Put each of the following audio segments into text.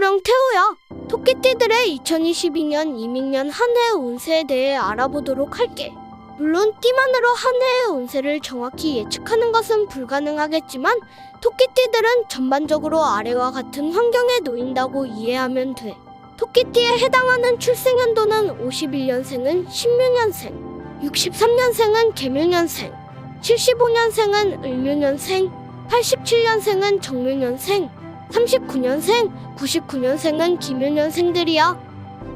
안녕 태호야. 토끼띠들의 2022년 이민년 한 해 운세에 대해 알아보도록 할게. 물론 띠만으로 한 해의 운세를 정확히 예측하는 것은 불가능하겠지만 토끼띠들은 전반적으로 아래와 같은 환경에 놓인다고 이해하면 돼. 토끼띠에 해당하는 출생연도는 51년생은 신묘년생, 63년생은 개묘년생, 75년생은 을묘년생, 87년생은 정묘년생, 39년생, 99년생은 기묘년생들이야.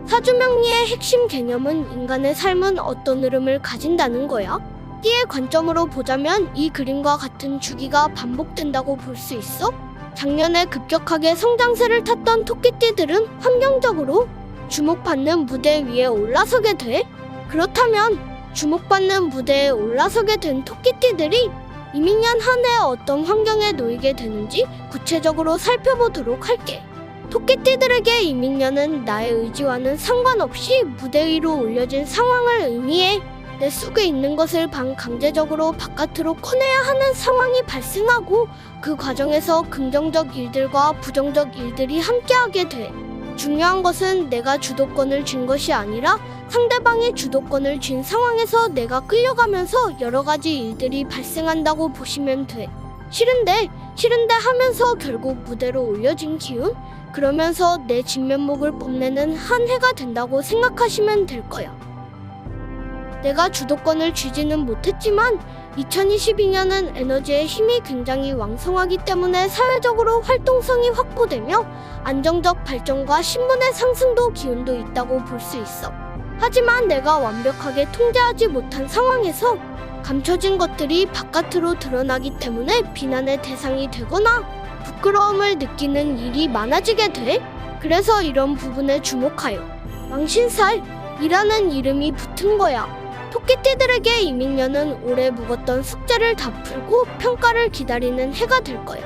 사주명리의 핵심 개념은 인간의 삶은 어떤 흐름을 가진다는 거야. 띠의 관점으로 보자면 이 그림과 같은 주기가 반복된다고 볼 수 있어. 작년에 급격하게 성장세를 탔던 토끼띠들은 환경적으로 주목받는 무대 위에 올라서게 돼. 그렇다면 주목받는 무대에 올라서게 된 토끼띠들이 이민년 한 해 어떤 환경에 놓이게 되는지 구체적으로 살펴보도록 할게. 토끼띠들에게 이민년은 나의 의지와는 상관없이 무대 위로 올려진 상황을 의미해. 내 속에 있는 것을 반강제적으로 바깥으로 꺼내야 하는 상황이 발생하고 그 과정에서 긍정적 일들과 부정적 일들이 함께하게 돼. 중요한 것은 내가 주도권을 쥔 것이 아니라 상대방이 주도권을 쥔 상황에서 내가 끌려가면서 여러 가지 일들이 발생한다고 보시면 돼. 싫은데 하면서 결국 무대로 올려진 기운? 그러면서 내 진면목을 뽐내는 한 해가 된다고 생각하시면 될 거야. 내가 주도권을 쥐지는 못했지만 2022년은 에너지의 힘이 굉장히 왕성하기 때문에 사회적으로 활동성이 확보되며 안정적 발전과 신분의 상승도 기운도 있다고 볼 수 있어. 하지만 내가 완벽하게 통제하지 못한 상황에서 감춰진 것들이 바깥으로 드러나기 때문에 비난의 대상이 되거나 부끄러움을 느끼는 일이 많아지게 돼. 그래서 이런 부분에 주목하여 망신살이라는 이름이 붙은 거야. 토끼띠들에게 이민년은 올해 묵었던 숙제를 다 풀고 평가를 기다리는 해가 될 거야.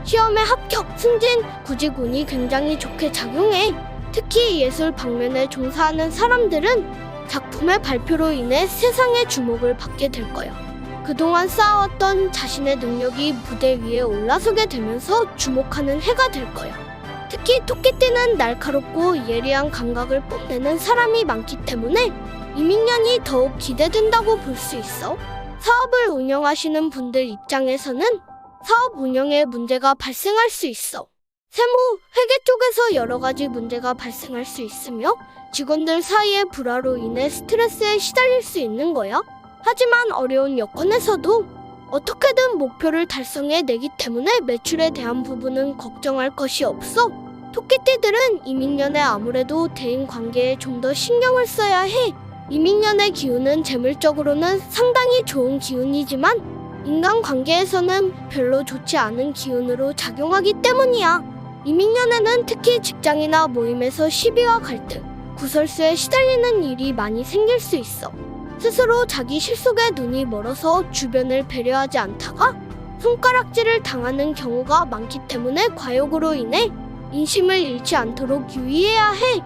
시험에 합격, 승진, 구직운이 굉장히 좋게 작용해. 특히 예술 방면에 종사하는 사람들은 작품의 발표로 인해 세상의 주목을 받게 될 거야. 그동안 쌓아왔던 자신의 능력이 무대 위에 올라서게 되면서 주목하는 해가 될 거야. 특히 토끼띠는 날카롭고 예리한 감각을 뽐내는 사람이 많기 때문에 이민년이 더욱 기대된다고 볼 수 있어. 사업을 운영하시는 분들 입장에서는 사업 운영에 문제가 발생할 수 있어. 세무, 회계 쪽에서 여러 가지 문제가 발생할 수 있으며 직원들 사이의 불화로 인해 스트레스에 시달릴 수 있는 거야. 하지만 어려운 여건에서도 어떻게든 목표를 달성해내기 때문에 매출에 대한 부분은 걱정할 것이 없어. 토끼띠들은 이민년에 아무래도 대인관계에 좀 더 신경을 써야 해. 이민년의 기운은 재물적으로는 상당히 좋은 기운이지만 인간관계에서는 별로 좋지 않은 기운으로 작용하기 때문이야. 이민년에는 특히 직장이나 모임에서 시비와 갈등, 구설수에 시달리는 일이 많이 생길 수 있어. 스스로 자기 실속에 눈이 멀어서 주변을 배려하지 않다가 손가락질을 당하는 경우가 많기 때문에 과욕으로 인해 인심을 잃지 않도록 유의해야 해.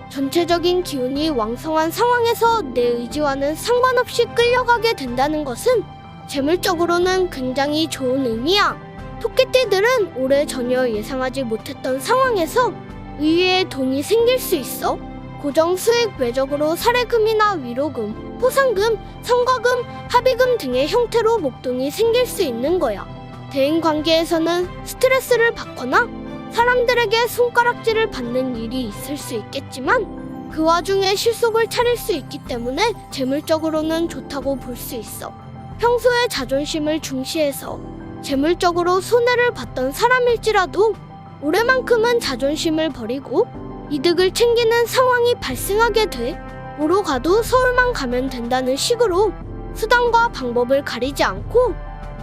전체적인 기운이 왕성한 상황에서 내 의지와는 상관없이 끌려가게 된다는 것은 재물적으로는 굉장히 좋은 의미야. 토끼띠들은 올해 전혀 예상하지 못했던 상황에서 의외의 돈이 생길 수 있어. 고정수익 외적으로 사례금이나 위로금, 포상금, 성과금, 합의금 등의 형태로 목돈이 생길 수 있는 거야. 대인관계에서는 스트레스를 받거나 사람들에게 손가락질을 받는 일이 있을 수 있겠지만 그 와중에 실속을 차릴 수 있기 때문에 재물적으로는 좋다고 볼 수 있어. 평소에 자존심을 중시해서 재물적으로 손해를 봤던 사람일지라도 올해만큼은 자존심을 버리고 이득을 챙기는 상황이 발생하게 돼. 뭐로 가도 서울만 가면 된다는 식으로 수단과 방법을 가리지 않고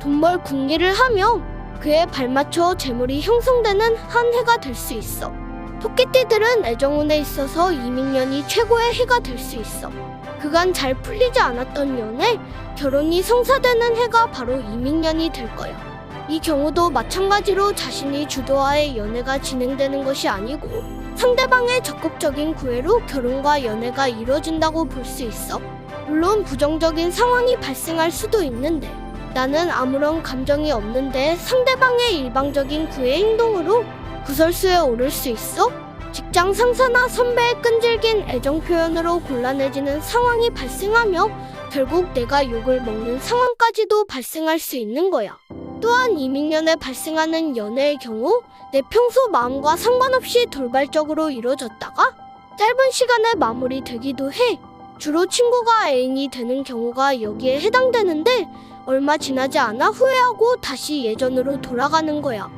돈벌 궁리를 하며 그에 발맞춰 재물이 형성되는 한 해가 될 수 있어. 토끼띠들은 애정운에 있어서 이민년이 최고의 해가 될 수 있어. 그간 잘 풀리지 않았던 연애, 결혼이 성사되는 해가 바로 이민년이 될 거야. 이 경우도 마찬가지로 자신이 주도하에 연애가 진행되는 것이 아니고 상대방의 적극적인 구애로 결혼과 연애가 이루어진다고 볼 수 있어. 물론 부정적인 상황이 발생할 수도 있는데 나는 아무런 감정이 없는데 상대방의 일방적인 구애 행동으로 구설수에 오를 수 있어? 직장 상사나 선배의 끈질긴 애정 표현으로 곤란해지는 상황이 발생하며 결국 내가 욕을 먹는 상황까지도 발생할 수 있는 거야. 또한 이민년에 발생하는 연애의 경우 내 평소 마음과 상관없이 돌발적으로 이루어졌다가 짧은 시간에 마무리되기도 해. 주로 친구가 애인이 되는 경우가 여기에 해당되는데 얼마 지나지 않아 후회하고 다시 예전으로 돌아가는 거야.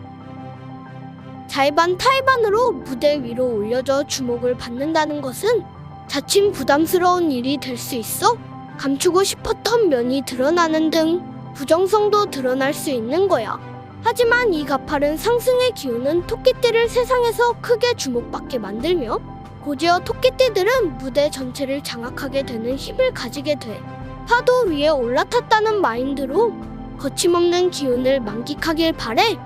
자의반 타의반으로 무대 위로 올려져 주목을 받는다는 것은 자칫 부담스러운 일이 될 수 있어 감추고 싶었던 면이 드러나는 등 부정성도 드러날 수 있는 거야. 하지만 이 가파른 상승의 기운은 토끼띠를 세상에서 크게 주목받게 만들며 곧이어 토끼띠들은 무대 전체를 장악하게 되는 힘을 가지게 돼. 파도 위에 올라탔다는 마인드로 거침없는 기운을 만끽하길 바래.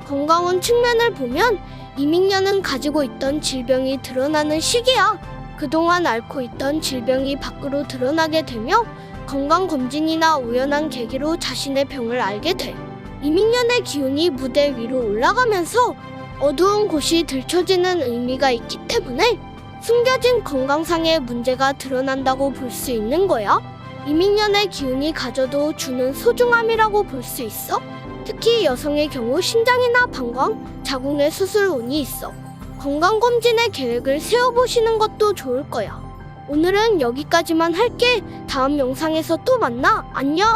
건강운 측면을 보면 이민년은 가지고 있던 질병이 드러나는 시기야. 그동안 앓고 있던 질병이 밖으로 드러나게 되며 건강검진이나 우연한 계기로 자신의 병을 알게 돼. 이민년의 기운이 무대 위로 올라가면서 어두운 곳이 들춰지는 의미가 있기 때문에 숨겨진 건강상의 문제가 드러난다고 볼 수 있는 거야. 이민년의 기운이 가져도 주는 소중함이라고 볼 수 있어. 특히 여성의 경우 신장이나 방광, 자궁의 수술 운이 있어. 건강검진의 계획을 세워보시는 것도 좋을 거야. 오늘은 여기까지만 할게. 다음 영상에서 또 만나. 안녕.